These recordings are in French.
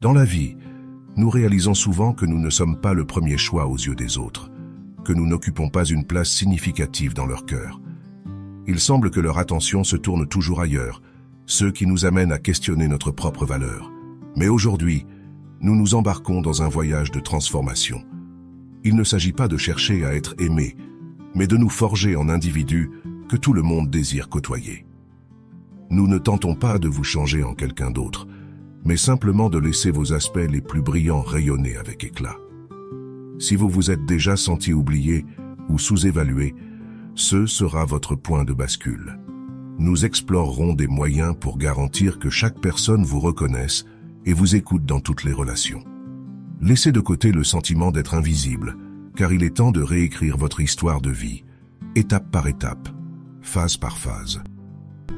Dans la vie, nous réalisons souvent que nous ne sommes pas le premier choix aux yeux des autres, que nous n'occupons pas une place significative dans leur cœur. Il semble que leur attention se tourne toujours ailleurs, ce qui nous amène à questionner notre propre valeur. Mais aujourd'hui, nous nous embarquons dans un voyage de transformation. Il ne s'agit pas de chercher à être aimé, mais de nous forger en individus que tout le monde désire côtoyer. Nous ne tentons pas de vous changer en quelqu'un d'autre, mais simplement de laisser vos aspects les plus brillants rayonner avec éclat. Si vous vous êtes déjà senti oublié ou sous-évalué, ce sera votre point de bascule. Nous explorerons des moyens pour garantir que chaque personne vous reconnaisse et vous écoute dans toutes les relations. Laissez de côté le sentiment d'être invisible, car il est temps de réécrire votre histoire de vie, étape par étape, phase par phase.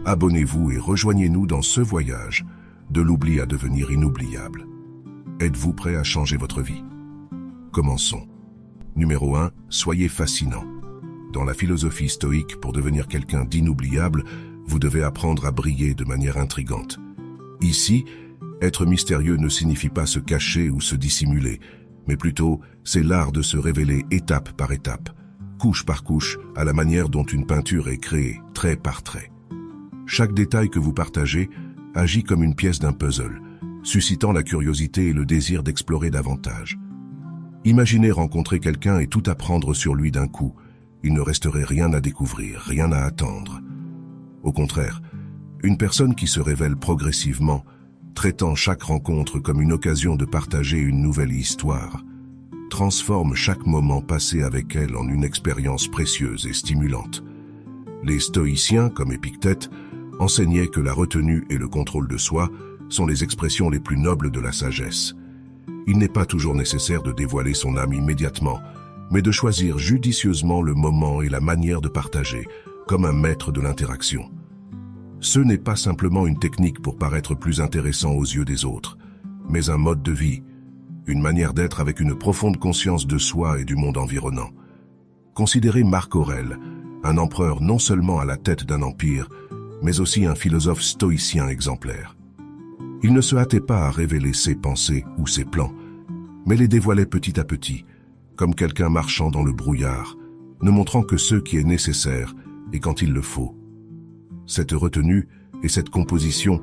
Abonnez-vous et rejoignez-nous dans ce voyage, de l'oubli à devenir inoubliable. Êtes-vous prêt à changer votre vie? Commençons. Numéro 1. Soyez fascinant. Dans la philosophie stoïque, pour devenir quelqu'un d'inoubliable, vous devez apprendre à briller de manière intrigante. Ici, être mystérieux ne signifie pas se cacher ou se dissimuler, mais plutôt, c'est l'art de se révéler étape par étape, couche par couche, à la manière dont une peinture est créée, trait par trait. Chaque détail que vous partagez agit comme une pièce d'un puzzle, suscitant la curiosité et le désir d'explorer davantage. Imaginez rencontrer quelqu'un et tout apprendre sur lui d'un coup. Il ne resterait rien à découvrir, rien à attendre. Au contraire, une personne qui se révèle progressivement, traitant chaque rencontre comme une occasion de partager une nouvelle histoire, transforme chaque moment passé avec elle en une expérience précieuse et stimulante. Les stoïciens, comme Épictète, enseignaient que la retenue et le contrôle de soi sont les expressions les plus nobles de la sagesse. Il n'est pas toujours nécessaire de dévoiler son âme immédiatement, mais de choisir judicieusement le moment et la manière de partager, comme un maître de l'interaction. Ce n'est pas simplement une technique pour paraître plus intéressant aux yeux des autres, mais un mode de vie, une manière d'être avec une profonde conscience de soi et du monde environnant. Considérez Marc Aurèle, un empereur non seulement à la tête d'un empire, mais aussi un philosophe stoïcien exemplaire. Il ne se hâtait pas à révéler ses pensées ou ses plans, mais les dévoilait petit à petit, comme quelqu'un marchant dans le brouillard, ne montrant que ce qui est nécessaire et quand il le faut. Cette retenue et cette composition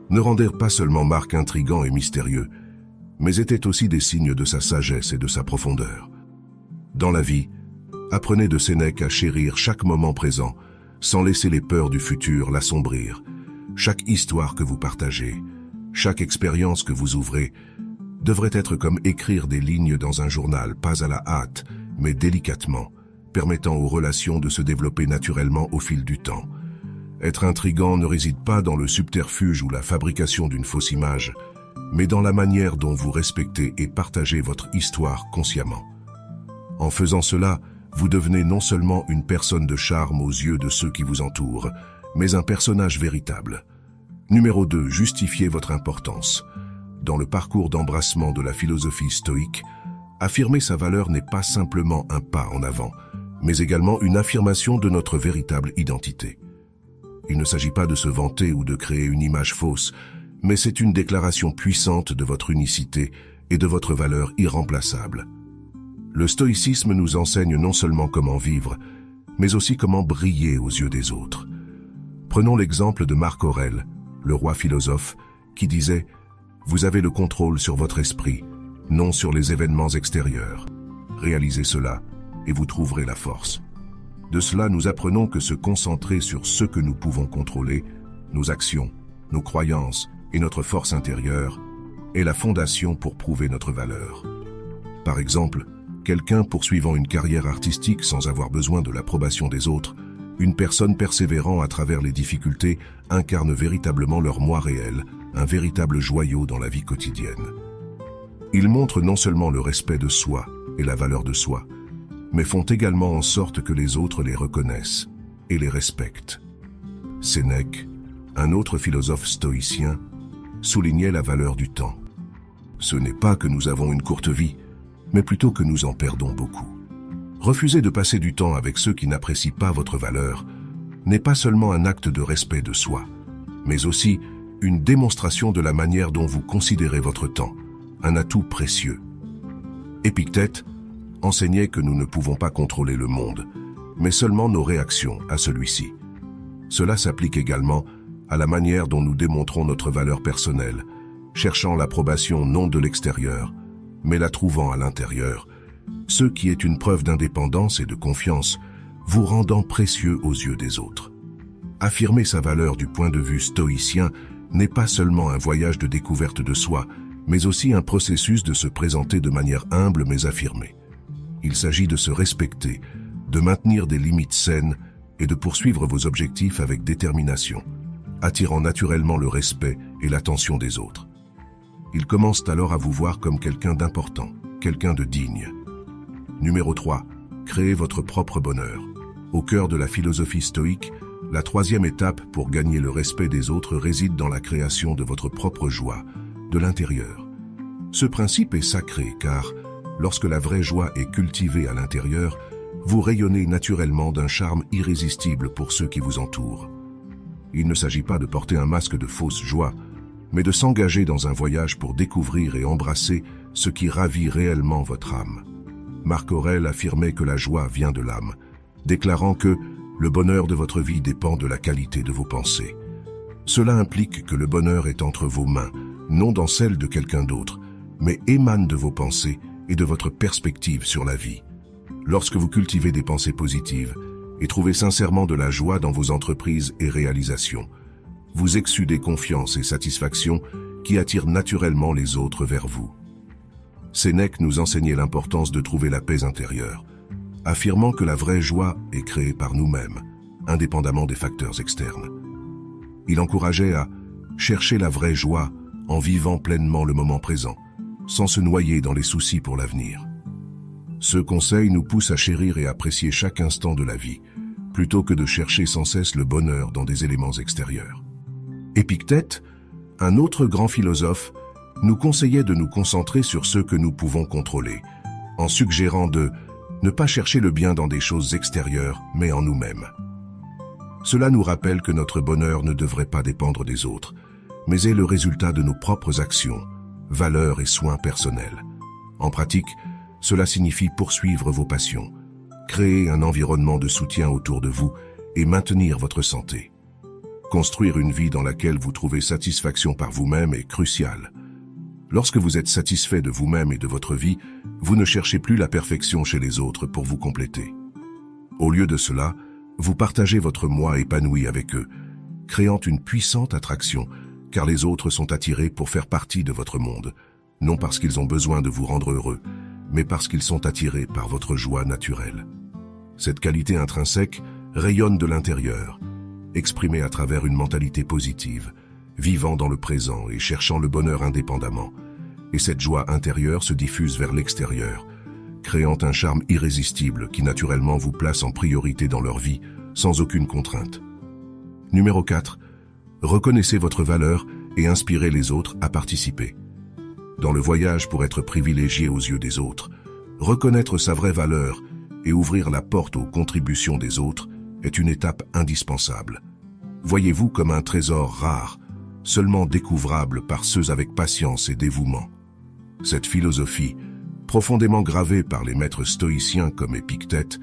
ne rendirent pas seulement Marc intrigant et mystérieux, mais étaient aussi des signes de sa sagesse et de sa profondeur. Dans la vie, apprenez de Sénèque à chérir chaque moment présent, sans laisser les peurs du futur l'assombrir. Chaque histoire que vous partagez, chaque expérience que vous ouvrez, devrait être comme écrire des lignes dans un journal, pas à la hâte, mais délicatement, permettant aux relations de se développer naturellement au fil du temps. Être intrigant ne réside pas dans le subterfuge ou la fabrication d'une fausse image, mais dans la manière dont vous respectez et partagez votre histoire consciemment. En faisant cela, vous devenez non seulement une personne de charme aux yeux de ceux qui vous entourent, mais un personnage véritable. Numéro 2. Justifiez votre importance. Dans le parcours d'embrassement de la philosophie stoïque, affirmer sa valeur n'est pas simplement un pas en avant, mais également une affirmation de notre véritable identité. Il ne s'agit pas de se vanter ou de créer une image fausse, mais c'est une déclaration puissante de votre unicité et de votre valeur irremplaçable. Le stoïcisme nous enseigne non seulement comment vivre, mais aussi comment briller aux yeux des autres. Prenons l'exemple de Marc Aurèle, le roi philosophe, qui disait « Vous avez le contrôle sur votre esprit, non sur les événements extérieurs. Réalisez cela et vous trouverez la force. » De cela, nous apprenons que se concentrer sur ce que nous pouvons contrôler, nos actions, nos croyances et notre force intérieure, est la fondation pour prouver notre valeur. Par exemple, quelqu'un poursuivant une carrière artistique sans avoir besoin de l'approbation des autres, une personne persévérant à travers les difficultés incarne véritablement leur moi réel, un véritable joyau dans la vie quotidienne. Ils montrent non seulement le respect de soi et la valeur de soi, mais font également en sorte que les autres les reconnaissent et les respectent. Sénèque, un autre philosophe stoïcien, soulignait la valeur du temps. Ce n'est pas que nous avons une courte vie, mais plutôt que nous en perdons beaucoup. Refuser de passer du temps avec ceux qui n'apprécient pas votre valeur n'est pas seulement un acte de respect de soi, mais aussi une démonstration de la manière dont vous considérez votre temps, un atout précieux. Épictète enseignait que nous ne pouvons pas contrôler le monde, mais seulement nos réactions à celui-ci. Cela s'applique également à la manière dont nous démontrons notre valeur personnelle, cherchant l'approbation non de l'extérieur, mais la trouvant à l'intérieur, ce qui est une preuve d'indépendance et de confiance, vous rendant précieux aux yeux des autres. Affirmer sa valeur du point de vue stoïcien n'est pas seulement un voyage de découverte de soi, mais aussi un processus de se présenter de manière humble mais affirmée. Il s'agit de se respecter, de maintenir des limites saines et de poursuivre vos objectifs avec détermination, attirant naturellement le respect et l'attention des autres. Ils commencent alors à vous voir comme quelqu'un d'important, quelqu'un de digne. Numéro 3. Créez votre propre bonheur. Au cœur de la philosophie stoïque, la troisième étape pour gagner le respect des autres réside dans la création de votre propre joie, de l'intérieur. Ce principe est sacré car, lorsque la vraie joie est cultivée à l'intérieur, vous rayonnez naturellement d'un charme irrésistible pour ceux qui vous entourent. Il ne s'agit pas de porter un masque de fausse joie, mais de s'engager dans un voyage pour découvrir et embrasser ce qui ravit réellement votre âme. Marc Aurèle affirmait que la joie vient de l'âme, déclarant que le bonheur de votre vie dépend de la qualité de vos pensées. Cela implique que le bonheur est entre vos mains, non dans celle de quelqu'un d'autre, mais émane de vos pensées et de votre perspective sur la vie. Lorsque vous cultivez des pensées positives et trouvez sincèrement de la joie dans vos entreprises et réalisations, vous exsudez confiance et satisfaction qui attirent naturellement les autres vers vous. Sénèque nous enseignait l'importance de trouver la paix intérieure, affirmant que la vraie joie est créée par nous-mêmes, indépendamment des facteurs externes. Il encourageait à chercher la vraie joie en vivant pleinement le moment présent, sans se noyer dans les soucis pour l'avenir. Ce conseil nous pousse à chérir et apprécier chaque instant de la vie, plutôt que de chercher sans cesse le bonheur dans des éléments extérieurs. Épictète, un autre grand philosophe, nous conseillait de nous concentrer sur ce que nous pouvons contrôler, en suggérant de ne pas chercher le bien dans des choses extérieures, mais en nous-mêmes. Cela nous rappelle que notre bonheur ne devrait pas dépendre des autres, mais est le résultat de nos propres actions, valeurs et soins personnels. En pratique, cela signifie poursuivre vos passions, créer un environnement de soutien autour de vous et maintenir votre santé. Construire une vie dans laquelle vous trouvez satisfaction par vous-même est crucial. Lorsque vous êtes satisfait de vous-même et de votre vie, vous ne cherchez plus la perfection chez les autres pour vous compléter. Au lieu de cela, vous partagez votre moi épanoui avec eux, créant une puissante attraction, car les autres sont attirés pour faire partie de votre monde, non parce qu'ils ont besoin de vous rendre heureux, mais parce qu'ils sont attirés par votre joie naturelle. Cette qualité intrinsèque rayonne de l'intérieur, exprimée à travers une mentalité positive, vivant dans le présent et cherchant le bonheur indépendamment. Et cette joie intérieure se diffuse vers l'extérieur, créant un charme irrésistible qui naturellement vous place en priorité dans leur vie, sans aucune contrainte. Numéro 4. Reconnaissez votre valeur et inspirez les autres à participer. Dans le voyage pour être privilégié aux yeux des autres, reconnaître sa vraie valeur et ouvrir la porte aux contributions des autres est une étape indispensable. Voyez-vous comme un trésor rare, seulement découvrable par ceux avec patience et dévouement. Cette philosophie, profondément gravée par les maîtres stoïciens comme Épictète,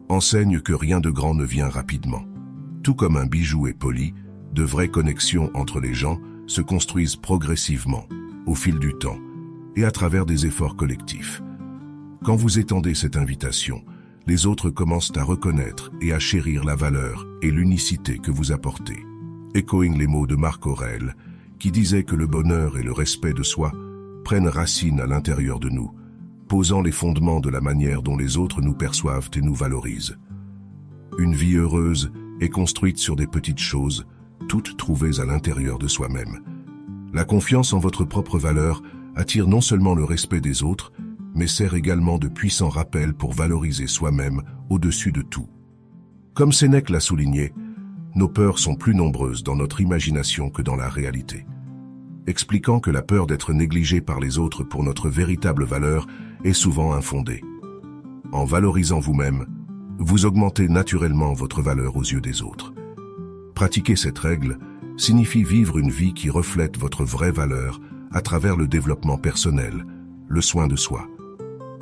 enseigne que rien de grand ne vient rapidement. Tout comme un bijou est poli, de vraies connexions entre les gens se construisent progressivement, au fil du temps, et à travers des efforts collectifs. Quand vous étendez cette invitation, les autres commencent à reconnaître et à chérir la valeur et l'unicité que vous apportez. Echoing les mots de Marc Aurèle, qui disait que le bonheur et le respect de soi prennent racine à l'intérieur de nous, posant les fondements de la manière dont les autres nous perçoivent et nous valorisent. Une vie heureuse est construite sur des petites choses, toutes trouvées à l'intérieur de soi-même. La confiance en votre propre valeur attire non seulement le respect des autres, mais sert également de puissant rappel pour valoriser soi-même au-dessus de tout. Comme Sénèque l'a souligné, nos peurs sont plus nombreuses dans notre imagination que dans la réalité, expliquant que la peur d'être négligé par les autres pour notre véritable valeur est souvent infondée. En valorisant vous-même, vous augmentez naturellement votre valeur aux yeux des autres. Pratiquer cette règle signifie vivre une vie qui reflète votre vraie valeur à travers le développement personnel, le soin de soi,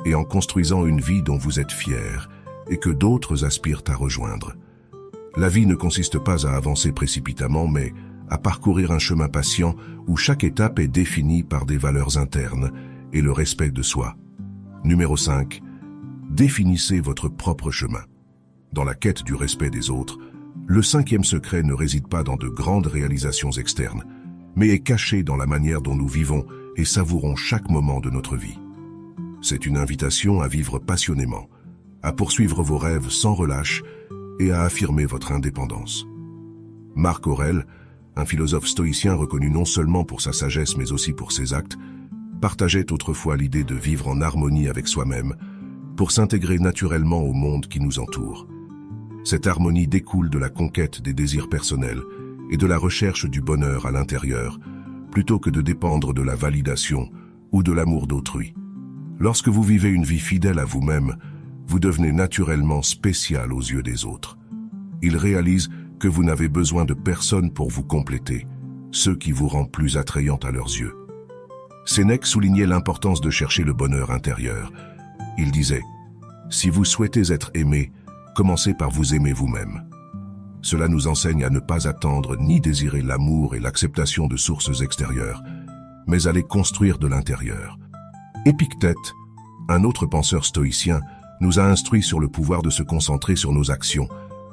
et en construisant une vie dont vous êtes fier et que d'autres aspirent à rejoindre. La vie ne consiste pas à avancer précipitamment, mais à parcourir un chemin patient où chaque étape est définie par des valeurs internes et le respect de soi. Numéro 5. Définissez votre propre chemin. Dans la quête du respect des autres, le 5e secret ne réside pas dans de grandes réalisations externes, mais est caché dans la manière dont nous vivons et savourons chaque moment de notre vie. C'est une invitation à vivre passionnément, à poursuivre vos rêves sans relâche et à affirmer votre indépendance. Marc Aurèle, un philosophe stoïcien reconnu non seulement pour sa sagesse mais aussi pour ses actes, partageait autrefois l'idée de vivre en harmonie avec soi-même pour s'intégrer naturellement au monde qui nous entoure. Cette harmonie découle de la conquête des désirs personnels et de la recherche du bonheur à l'intérieur, plutôt que de dépendre de la validation ou de l'amour d'autrui. Lorsque vous vivez une vie fidèle à vous-même, vous devenez naturellement spécial aux yeux des autres. Ils réalisent que vous n'avez besoin de personne pour vous compléter, ce qui vous rend plus attrayant à leurs yeux. Sénèque soulignait l'importance de chercher le bonheur intérieur. Il disait « Si vous souhaitez être aimé, commencez par vous aimer vous-même ». Cela nous enseigne à ne pas attendre ni désirer l'amour et l'acceptation de sources extérieures, mais à les construire de l'intérieur. Épictète, un autre penseur stoïcien, nous a instruit sur le pouvoir de se concentrer sur nos actions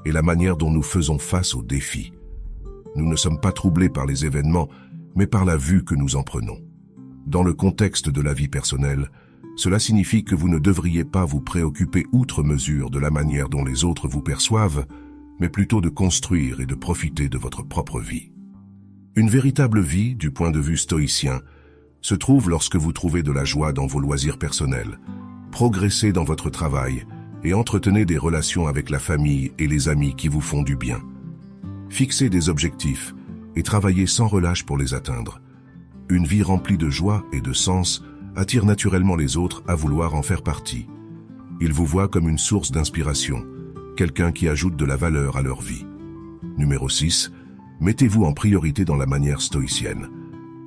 et la manière dont nous faisons face aux défis. Nous ne sommes pas troublés par les événements, mais par la vue que nous en prenons. Dans le contexte de la vie personnelle, cela signifie que vous ne devriez pas vous préoccuper outre mesure de la manière dont les autres vous perçoivent, mais plutôt de construire et de profiter de votre propre vie. Une véritable vie, du point de vue stoïcien, se trouve lorsque vous trouvez de la joie dans vos loisirs personnels, progressez dans votre travail et entretenez des relations avec la famille et les amis qui vous font du bien. Fixez des objectifs et travaillez sans relâche pour les atteindre. Une vie remplie de joie et de sens attire naturellement les autres à vouloir en faire partie. Ils vous voient comme une source d'inspiration, quelqu'un qui ajoute de la valeur à leur vie. Numéro 6. Mettez-vous en priorité dans la manière stoïcienne.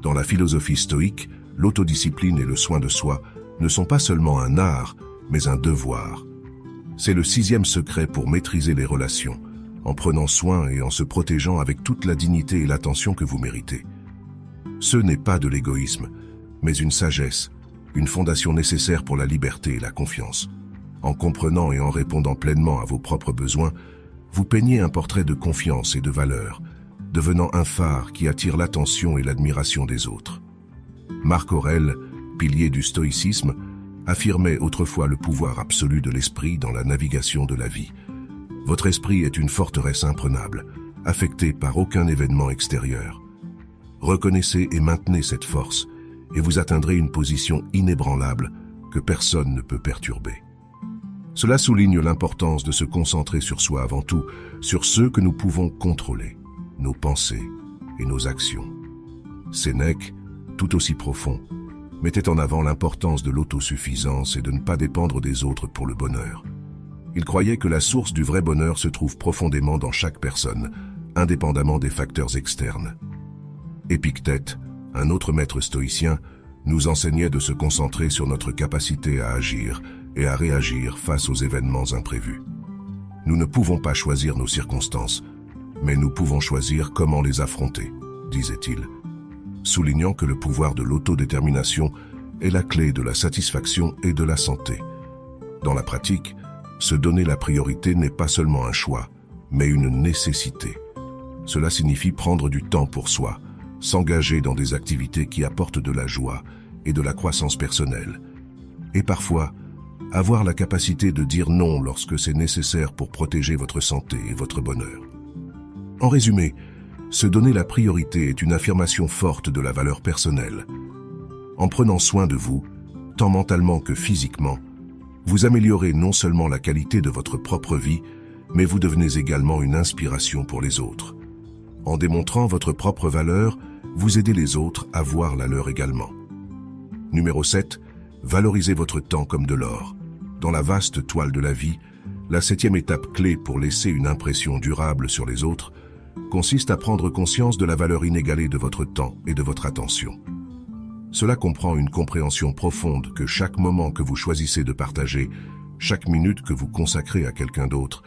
Dans la philosophie stoïque, l'autodiscipline et le soin de soi ne sont pas seulement un art, mais un devoir. C'est le 6e secret pour maîtriser les relations, en prenant soin et en se protégeant avec toute la dignité et l'attention que vous méritez. Ce n'est pas de l'égoïsme, mais une sagesse, une fondation nécessaire pour la liberté et la confiance. En comprenant et en répondant pleinement à vos propres besoins, vous peignez un portrait de confiance et de valeur, devenant un phare qui attire l'attention et l'admiration des autres. Marc Aurèle, pilier du stoïcisme, affirmait autrefois le pouvoir absolu de l'esprit dans la navigation de la vie. Votre esprit est une forteresse imprenable, affectée par aucun événement extérieur. Reconnaissez et maintenez cette force, et vous atteindrez une position inébranlable que personne ne peut perturber. Cela souligne l'importance de se concentrer sur soi avant tout, sur ce que nous pouvons contrôler, nos pensées et nos actions. Sénèque, tout aussi profond, mettait en avant l'importance de l'autosuffisance et de ne pas dépendre des autres pour le bonheur. Il croyait que la source du vrai bonheur se trouve profondément dans chaque personne, indépendamment des facteurs externes. Épictète, un autre maître stoïcien, nous enseignait de se concentrer sur notre capacité à agir et à réagir face aux événements imprévus. Nous ne pouvons pas choisir nos circonstances, mais nous pouvons choisir comment les affronter, disait-il, soulignant que le pouvoir de l'autodétermination est la clé de la satisfaction et de la santé. Dans la pratique, se donner la priorité n'est pas seulement un choix, mais une nécessité. Cela signifie prendre du temps pour soi, s'engager dans des activités qui apportent de la joie et de la croissance personnelle. Et parfois, avoir la capacité de dire non lorsque c'est nécessaire pour protéger votre santé et votre bonheur. En résumé, se donner la priorité est une affirmation forte de la valeur personnelle. En prenant soin de vous, tant mentalement que physiquement, vous améliorez non seulement la qualité de votre propre vie, mais vous devenez également une inspiration pour les autres. En démontrant votre propre valeur, vous aidez les autres à voir la leur également. Numéro 7. Valorisez votre temps comme de l'or. Dans la vaste toile de la vie, la 7e étape clé pour laisser une impression durable sur les autres consiste à prendre conscience de la valeur inégalée de votre temps et de votre attention. Cela comprend une compréhension profonde que chaque moment que vous choisissez de partager, chaque minute que vous consacrez à quelqu'un d'autre,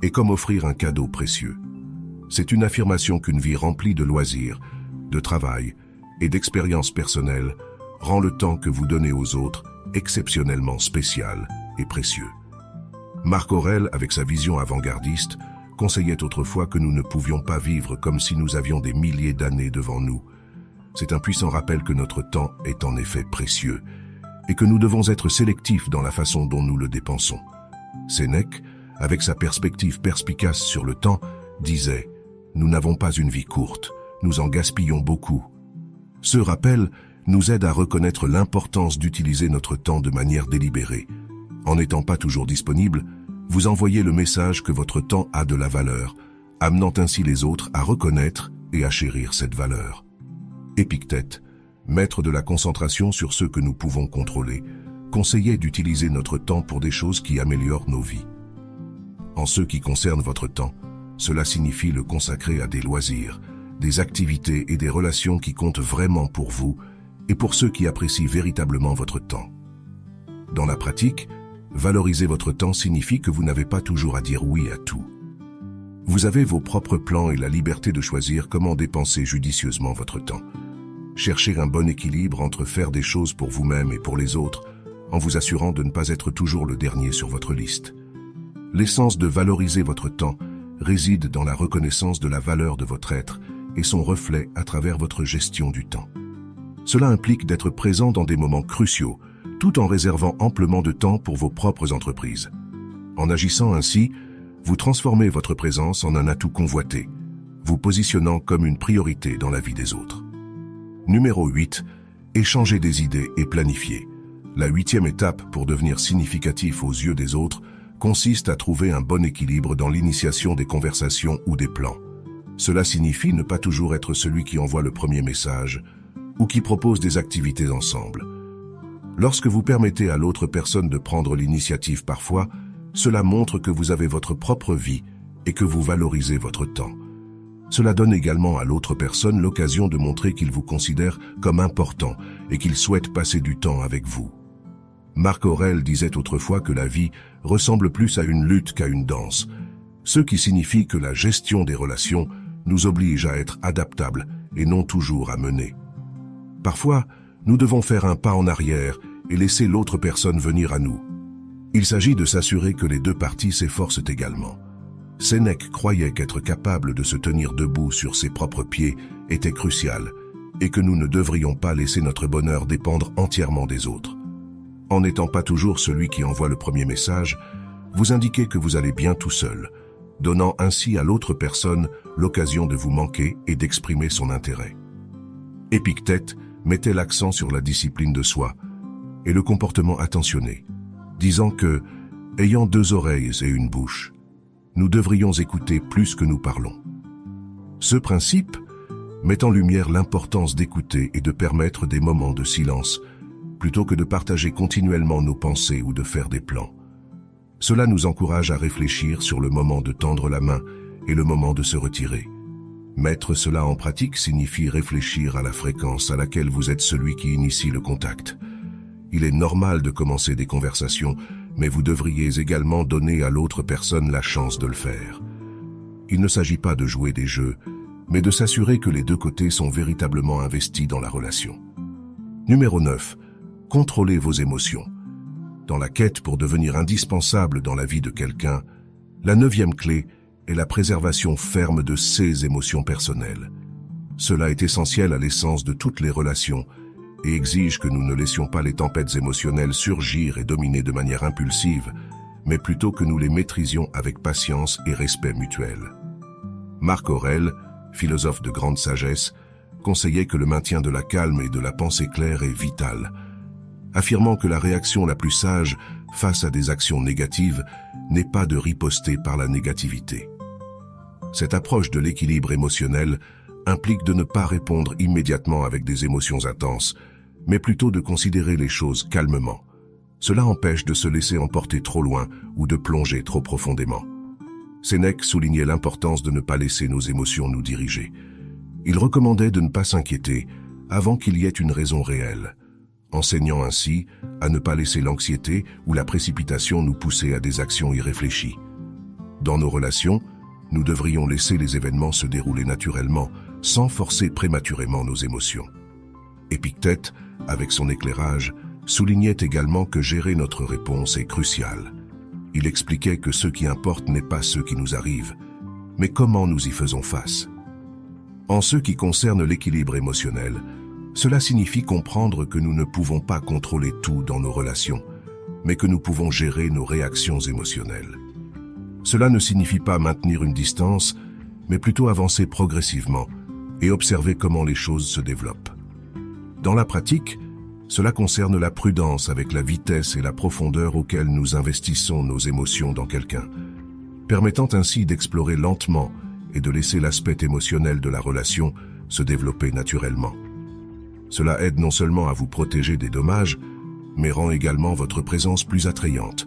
est comme offrir un cadeau précieux. C'est une affirmation qu'une vie remplie de loisirs, de travail et d'expériences personnelles rend le temps que vous donnez aux autres exceptionnellement spécial et précieux. Marc Aurèle, avec sa vision avant-gardiste, conseillait autrefois que nous ne pouvions pas vivre comme si nous avions des milliers d'années devant nous. C'est un puissant rappel que notre temps est en effet précieux et que nous devons être sélectifs dans la façon dont nous le dépensons. Sénèque, avec sa perspective perspicace sur le temps, disait « Nous n'avons pas une vie courte, nous en gaspillons beaucoup ». Ce rappel nous aide à reconnaître l'importance d'utiliser notre temps de manière délibérée. En n'étant pas toujours disponible, vous envoyez le message que votre temps a de la valeur, amenant ainsi les autres à reconnaître et à chérir cette valeur. Épictète, maître de la concentration sur ce que nous pouvons contrôler, conseillait d'utiliser notre temps pour des choses qui améliorent nos vies. En ce qui concerne votre temps, cela signifie le consacrer à des loisirs, des activités et des relations qui comptent vraiment pour vous et pour ceux qui apprécient véritablement votre temps. Dans la pratique, valoriser votre temps signifie que vous n'avez pas toujours à dire oui à tout. Vous avez vos propres plans et la liberté de choisir comment dépenser judicieusement votre temps. Cherchez un bon équilibre entre faire des choses pour vous-même et pour les autres, en vous assurant de ne pas être toujours le dernier sur votre liste. L'essence de valoriser votre temps réside dans la reconnaissance de la valeur de votre être et son reflet à travers votre gestion du temps. Cela implique d'être présent dans des moments cruciaux, tout en réservant amplement de temps pour vos propres entreprises. En agissant ainsi, vous transformez votre présence en un atout convoité, vous positionnant comme une priorité dans la vie des autres. Numéro 8. Échanger des idées et planifier. La 8e étape pour devenir significatif aux yeux des autres consiste à trouver un bon équilibre dans l'initiation des conversations ou des plans. Cela signifie ne pas toujours être celui qui envoie le premier message ou qui propose des activités ensemble. Lorsque vous permettez à l'autre personne de prendre l'initiative parfois, cela montre que vous avez votre propre vie et que vous valorisez votre temps. Cela donne également à l'autre personne l'occasion de montrer qu'il vous considère comme important et qu'il souhaite passer du temps avec vous. Marc Aurèle disait autrefois que la vie ressemble plus à une lutte qu'à une danse, ce qui signifie que la gestion des relations nous oblige à être adaptables et non toujours à mener. Parfois, nous devons faire un pas en arrière et laisser l'autre personne venir à nous. Il s'agit de s'assurer que les deux parties s'efforcent également. Sénèque croyait qu'être capable de se tenir debout sur ses propres pieds était crucial et que nous ne devrions pas laisser notre bonheur dépendre entièrement des autres. En n'étant pas toujours celui qui envoie le premier message, vous indiquez que vous allez bien tout seul, donnant ainsi à l'autre personne l'occasion de vous manquer et d'exprimer son intérêt. Épictète mettait l'accent sur la discipline de soi et le comportement attentionné, disant que, ayant deux oreilles et une bouche, nous devrions écouter plus que nous parlons. Ce principe met en lumière l'importance d'écouter et de permettre des moments de silence, plutôt que de partager continuellement nos pensées ou de faire des plans. Cela nous encourage à réfléchir sur le moment de tendre la main et le moment de se retirer. Mettre cela en pratique signifie réfléchir à la fréquence à laquelle vous êtes celui qui initie le contact. Il est normal de commencer des conversations, mais vous devriez également donner à l'autre personne la chance de le faire. Il ne s'agit pas de jouer des jeux, mais de s'assurer que les deux côtés sont véritablement investis dans la relation. Numéro 9. Contrôlez vos émotions. Dans la quête pour devenir indispensable dans la vie de quelqu'un, la 9e clé est la préservation ferme de ses émotions personnelles. Cela est essentiel à l'essence de toutes les relations et exige que nous ne laissions pas les tempêtes émotionnelles surgir et dominer de manière impulsive, mais plutôt que nous les maîtrisions avec patience et respect mutuel. Marc Aurèle, philosophe de grande sagesse, conseillait que le maintien de la calme et de la pensée claire est vital, affirmant que la réaction la plus sage face à des actions négatives n'est pas de riposter par la négativité. Cette approche de l'équilibre émotionnel implique de ne pas répondre immédiatement avec des émotions intenses, mais plutôt de considérer les choses calmement. Cela empêche de se laisser emporter trop loin ou de plonger trop profondément. Sénèque soulignait l'importance de ne pas laisser nos émotions nous diriger. Il recommandait de ne pas s'inquiéter, avant qu'il y ait une raison réelle, enseignant ainsi à ne pas laisser l'anxiété ou la précipitation nous pousser à des actions irréfléchies. Dans nos relations, nous devrions laisser les événements se dérouler naturellement, sans forcer prématurément nos émotions. Épictète, avec son éclairage, soulignait également que gérer notre réponse est crucial. Il expliquait que ce qui importe n'est pas ce qui nous arrive, mais comment nous y faisons face. En ce qui concerne l'équilibre émotionnel, cela signifie comprendre que nous ne pouvons pas contrôler tout dans nos relations, mais que nous pouvons gérer nos réactions émotionnelles. Cela ne signifie pas maintenir une distance, mais plutôt avancer progressivement et observer comment les choses se développent. Dans la pratique, cela concerne la prudence avec la vitesse et la profondeur auxquelles nous investissons nos émotions dans quelqu'un, permettant ainsi d'explorer lentement et de laisser l'aspect émotionnel de la relation se développer naturellement. Cela aide non seulement à vous protéger des dommages, mais rend également votre présence plus attrayante,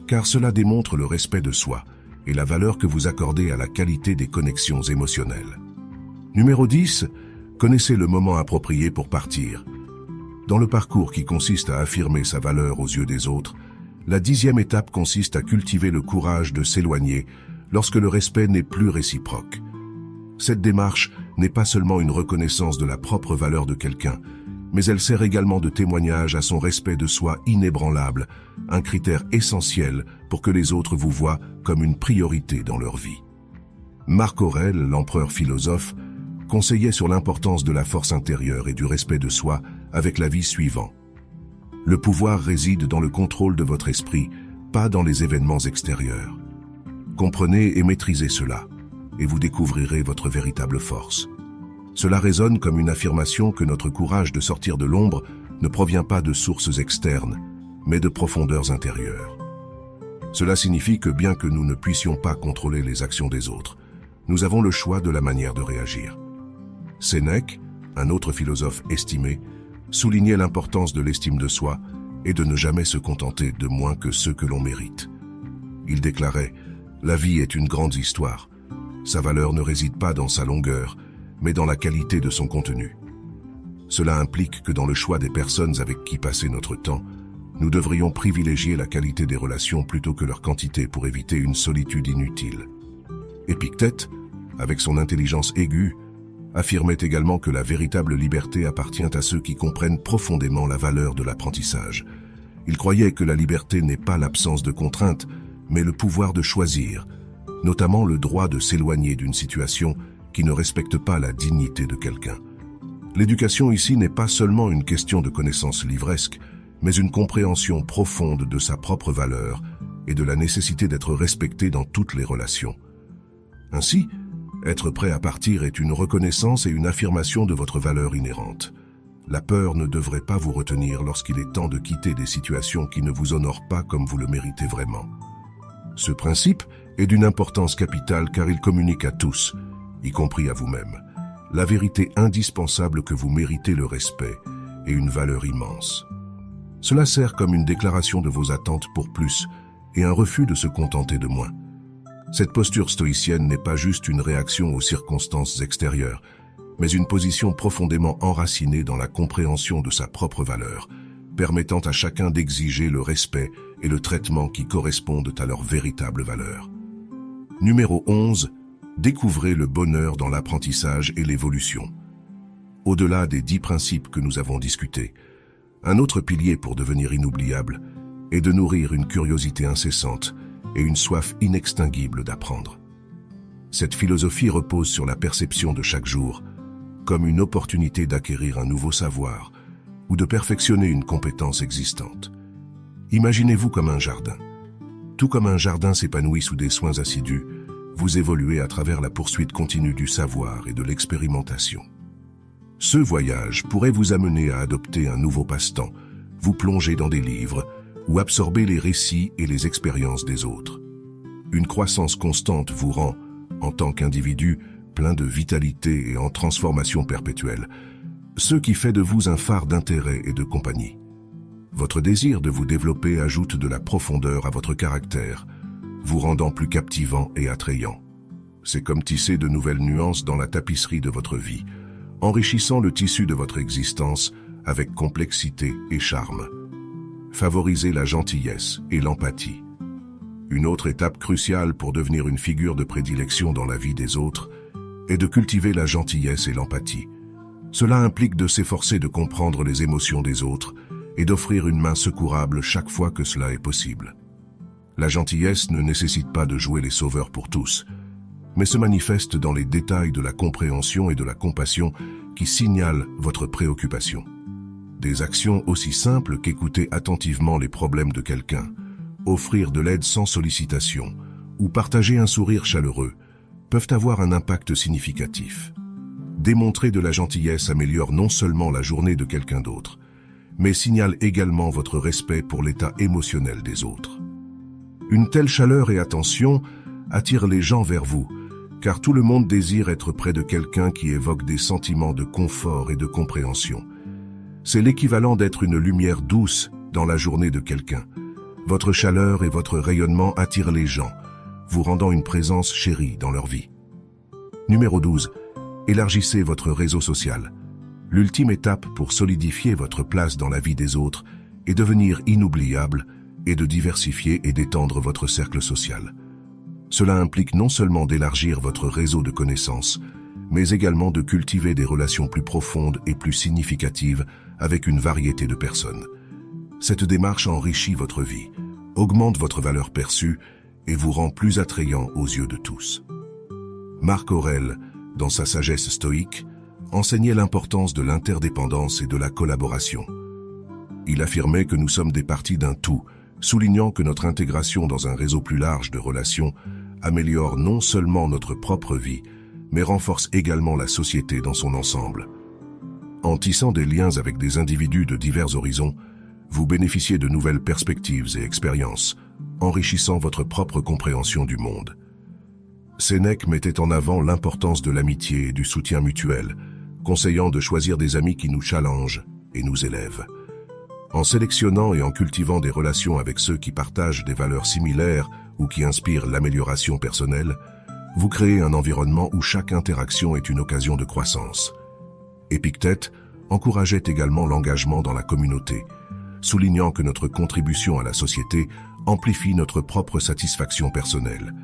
car cela démontre le respect de soi et la valeur que vous accordez à la qualité des connexions émotionnelles. Numéro 10. Connaissez le moment approprié pour partir. Dans le parcours qui consiste à affirmer sa valeur aux yeux des autres, la 10e étape consiste à cultiver le courage de s'éloigner lorsque le respect n'est plus réciproque. Cette démarche n'est pas seulement une reconnaissance de la propre valeur de quelqu'un, mais elle sert également de témoignage à son respect de soi inébranlable, un critère essentiel pour que les autres vous voient comme une priorité dans leur vie. Marc Aurèle, l'empereur philosophe, conseillait sur l'importance de la force intérieure et du respect de soi avec l'avis suivant. Le pouvoir réside dans le contrôle de votre esprit, pas dans les événements extérieurs. Comprenez et maîtrisez cela, et vous découvrirez votre véritable force. Cela résonne comme une affirmation que notre courage de sortir de l'ombre ne provient pas de sources externes, mais de profondeurs intérieures. Cela signifie que bien que nous ne puissions pas contrôler les actions des autres, nous avons le choix de la manière de réagir. Sénèque, un autre philosophe estimé, soulignait l'importance de l'estime de soi et de ne jamais se contenter de moins que ce que l'on mérite. Il déclarait « La vie est une grande histoire. Sa valeur ne réside pas dans sa longueur, mais dans la qualité de son contenu. » Cela implique que dans le choix des personnes avec qui passer notre temps, nous devrions privilégier la qualité des relations plutôt que leur quantité pour éviter une solitude inutile. Épictète, avec son intelligence aiguë, affirmait également que la véritable liberté appartient à ceux qui comprennent profondément la valeur de l'apprentissage. Il croyait que la liberté n'est pas l'absence de contraintes, mais le pouvoir de choisir, notamment le droit de s'éloigner d'une situation qui ne respecte pas la dignité de quelqu'un. L'éducation ici n'est pas seulement une question de connaissances livresques, mais une compréhension profonde de sa propre valeur et de la nécessité d'être respecté dans toutes les relations. Ainsi, être prêt à partir est une reconnaissance et une affirmation de votre valeur inhérente. La peur ne devrait pas vous retenir lorsqu'il est temps de quitter des situations qui ne vous honorent pas comme vous le méritez vraiment. Ce principe est d'une importance capitale car il communique à tous, y compris à vous-même, la vérité indispensable que vous méritez le respect et une valeur immense. Cela sert comme une déclaration de vos attentes pour plus et un refus de se contenter de moins. Cette posture stoïcienne n'est pas juste une réaction aux circonstances extérieures, mais une position profondément enracinée dans la compréhension de sa propre valeur, permettant à chacun d'exiger le respect et le traitement qui correspondent à leur véritable valeur. Numéro 11. Découvrez le bonheur dans l'apprentissage et l'évolution. Au-delà des 10 principes que nous avons discutés, un autre pilier pour devenir inoubliable est de nourrir une curiosité incessante et une soif inextinguible d'apprendre. Cette philosophie repose sur la perception de chaque jour, comme une opportunité d'acquérir un nouveau savoir ou de perfectionner une compétence existante. Imaginez-vous comme un jardin. Tout comme un jardin s'épanouit sous des soins assidus, vous évoluez à travers la poursuite continue du savoir et de l'expérimentation. Ce voyage pourrait vous amener à adopter un nouveau passe-temps, vous plonger dans des livres ou absorber les récits et les expériences des autres. Une croissance constante vous rend, en tant qu'individu, plein de vitalité et en transformation perpétuelle, ce qui fait de vous un phare d'intérêt et de compagnie. Votre désir de vous développer ajoute de la profondeur à votre caractère, vous rendant plus captivant et attrayant. C'est comme tisser de nouvelles nuances dans la tapisserie de votre vie, enrichissant le tissu de votre existence avec complexité et charme. Favorisez la gentillesse et l'empathie. Une autre étape cruciale pour devenir une figure de prédilection dans la vie des autres est de cultiver la gentillesse et l'empathie. Cela implique de s'efforcer de comprendre les émotions des autres et d'offrir une main secourable chaque fois que cela est possible. La gentillesse ne nécessite pas de jouer les sauveurs pour tous, mais se manifeste dans les détails de la compréhension et de la compassion qui signalent votre préoccupation. Des actions aussi simples qu'écouter attentivement les problèmes de quelqu'un, offrir de l'aide sans sollicitation ou partager un sourire chaleureux peuvent avoir un impact significatif. Démontrer de la gentillesse améliore non seulement la journée de quelqu'un d'autre, mais signale également votre respect pour l'état émotionnel des autres. Une telle chaleur et attention attire les gens vers vous, car tout le monde désire être près de quelqu'un qui évoque des sentiments de confort et de compréhension. C'est l'équivalent d'être une lumière douce dans la journée de quelqu'un. Votre chaleur et votre rayonnement attirent les gens, vous rendant une présence chérie dans leur vie. Numéro 12. Élargissez votre réseau social. L'ultime étape pour solidifier votre place dans la vie des autres est devenir inoubliable et de diversifier et d'étendre votre cercle social. Cela implique non seulement d'élargir votre réseau de connaissances, mais également de cultiver des relations plus profondes et plus significatives avec une variété de personnes. Cette démarche enrichit votre vie, augmente votre valeur perçue et vous rend plus attrayant aux yeux de tous. Marc Aurèle, dans sa sagesse stoïque, enseignait l'importance de l'interdépendance et de la collaboration. Il affirmait que nous sommes des parties d'un tout, soulignant que notre intégration dans un réseau plus large de relations améliore non seulement notre propre vie, mais renforce également la société dans son ensemble. En tissant des liens avec des individus de divers horizons, vous bénéficiez de nouvelles perspectives et expériences, enrichissant votre propre compréhension du monde. Sénèque mettait en avant l'importance de l'amitié et du soutien mutuel, conseillant de choisir des amis qui nous challengent et nous élèvent. En sélectionnant et en cultivant des relations avec ceux qui partagent des valeurs similaires ou qui inspirent l'amélioration personnelle, vous créez un environnement où chaque interaction est une occasion de croissance. Épictète encourageait également l'engagement dans la communauté, soulignant que notre contribution à la société amplifie notre propre satisfaction personnelle.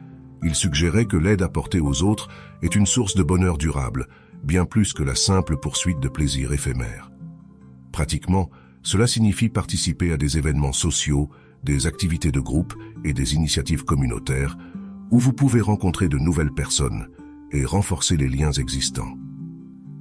Il suggérait que l'aide apportée aux autres est une source de bonheur durable, bien plus que la simple poursuite de plaisirs éphémères. Pratiquement, cela signifie participer à des événements sociaux, des activités de groupe et des initiatives communautaires, où vous pouvez rencontrer de nouvelles personnes et renforcer les liens existants.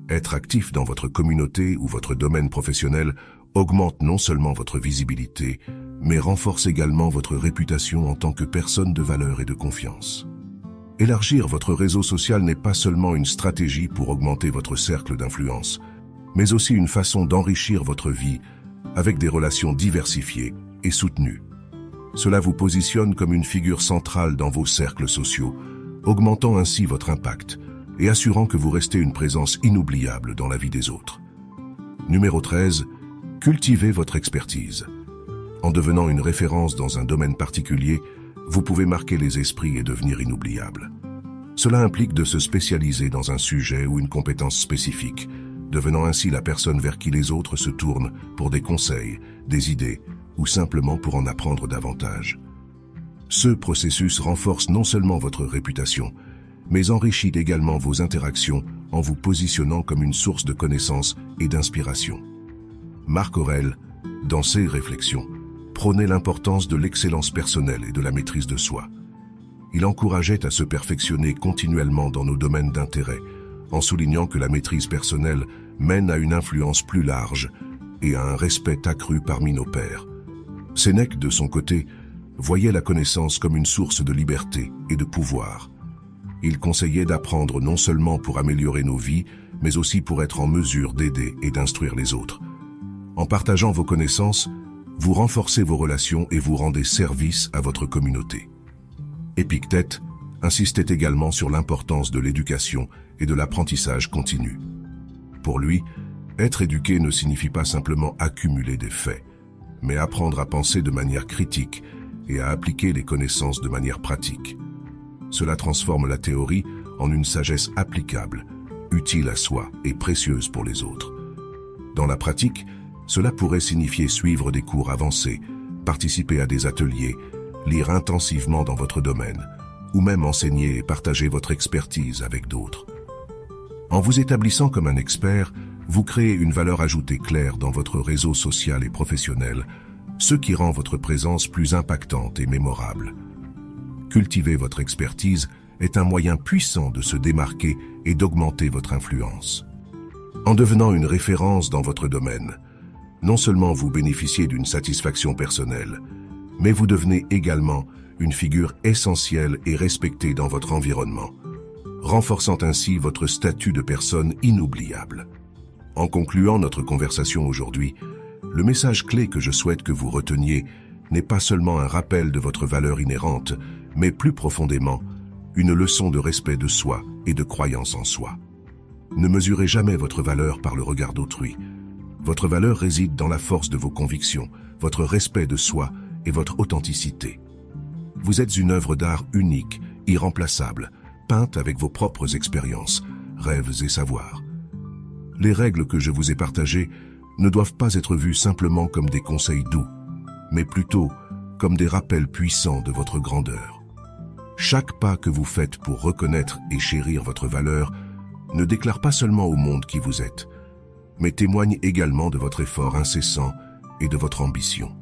Être actif dans votre communauté ou votre domaine professionnel augmente non seulement votre visibilité, mais renforce également votre réputation en tant que personne de valeur et de confiance. Élargir votre réseau social n'est pas seulement une stratégie pour augmenter votre cercle d'influence, mais aussi une façon d'enrichir votre vie avec des relations diversifiées et soutenues. Cela vous positionne comme une figure centrale dans vos cercles sociaux, augmentant ainsi votre impact et assurant que vous restez une présence inoubliable dans la vie des autres. Numéro 13. Cultivez votre expertise. En devenant une référence dans un domaine particulier, vous pouvez marquer les esprits et devenir inoubliable. Cela implique de se spécialiser dans un sujet ou une compétence spécifique, devenant ainsi la personne vers qui les autres se tournent pour des conseils, des idées ou simplement pour en apprendre davantage. Ce processus renforce non seulement votre réputation, mais enrichit également vos interactions en vous positionnant comme une source de connaissances et d'inspiration. Marc Aurèle, dans ses réflexions, prônait l'importance de l'excellence personnelle et de la maîtrise de soi. Il encourageait à se perfectionner continuellement dans nos domaines d'intérêt, en soulignant que la maîtrise personnelle mène à une influence plus large et à un respect accru parmi nos pairs. Sénèque, de son côté, voyait la connaissance comme une source de liberté et de pouvoir. Il conseillait d'apprendre non seulement pour améliorer nos vies, mais aussi pour être en mesure d'aider et d'instruire les autres. En partageant vos connaissances, vous renforcez vos relations et vous rendez service à votre communauté. Épictète insistait également sur l'importance de l'éducation et de l'apprentissage continu. Pour lui, être éduqué ne signifie pas simplement accumuler des faits, mais apprendre à penser de manière critique et à appliquer les connaissances de manière pratique. Cela transforme la théorie en une sagesse applicable, utile à soi et précieuse pour les autres. Dans la pratique, cela pourrait signifier suivre des cours avancés, participer à des ateliers, lire intensivement dans votre domaine, ou même enseigner et partager votre expertise avec d'autres. En vous établissant comme un expert, vous créez une valeur ajoutée claire dans votre réseau social et professionnel, ce qui rend votre présence plus impactante et mémorable. Cultiver votre expertise est un moyen puissant de se démarquer et d'augmenter votre influence. En devenant une référence dans votre domaine, non seulement vous bénéficiez d'une satisfaction personnelle, mais vous devenez également une figure essentielle et respectée dans votre environnement, renforçant ainsi votre statut de personne inoubliable. En concluant notre conversation aujourd'hui, le message clé que je souhaite que vous reteniez n'est pas seulement un rappel de votre valeur inhérente, mais plus profondément, une leçon de respect de soi et de croyance en soi. Ne mesurez jamais votre valeur par le regard d'autrui. Votre valeur réside dans la force de vos convictions, votre respect de soi et votre authenticité. Vous êtes une œuvre d'art unique, irremplaçable, peinte avec vos propres expériences, rêves et savoirs. Les règles que je vous ai partagées ne doivent pas être vues simplement comme des conseils doux, mais plutôt comme des rappels puissants de votre grandeur. Chaque pas que vous faites pour reconnaître et chérir votre valeur ne déclare pas seulement au monde qui vous êtes, mais témoigne également de votre effort incessant et de votre ambition.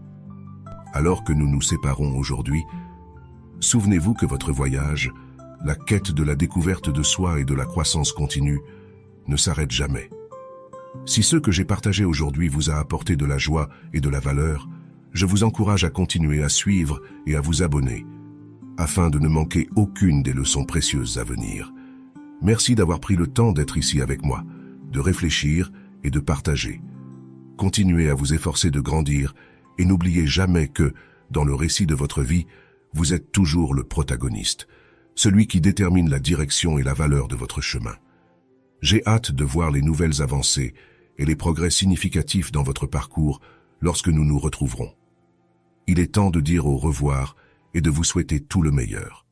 Alors que nous nous séparons aujourd'hui, souvenez-vous que votre voyage, la quête de la découverte de soi et de la croissance continue, ne s'arrête jamais. Si ce que j'ai partagé aujourd'hui vous a apporté de la joie et de la valeur, je vous encourage à continuer à suivre et à vous abonner, afin de ne manquer aucune des leçons précieuses à venir. Merci d'avoir pris le temps d'être ici avec moi, de réfléchir et de partager. Continuez à vous efforcer de grandir et n'oubliez jamais que, dans le récit de votre vie, vous êtes toujours le protagoniste, celui qui détermine la direction et la valeur de votre chemin. J'ai hâte de voir les nouvelles avancées et les progrès significatifs dans votre parcours lorsque nous nous retrouverons. Il est temps de dire au revoir et de vous souhaiter tout le meilleur.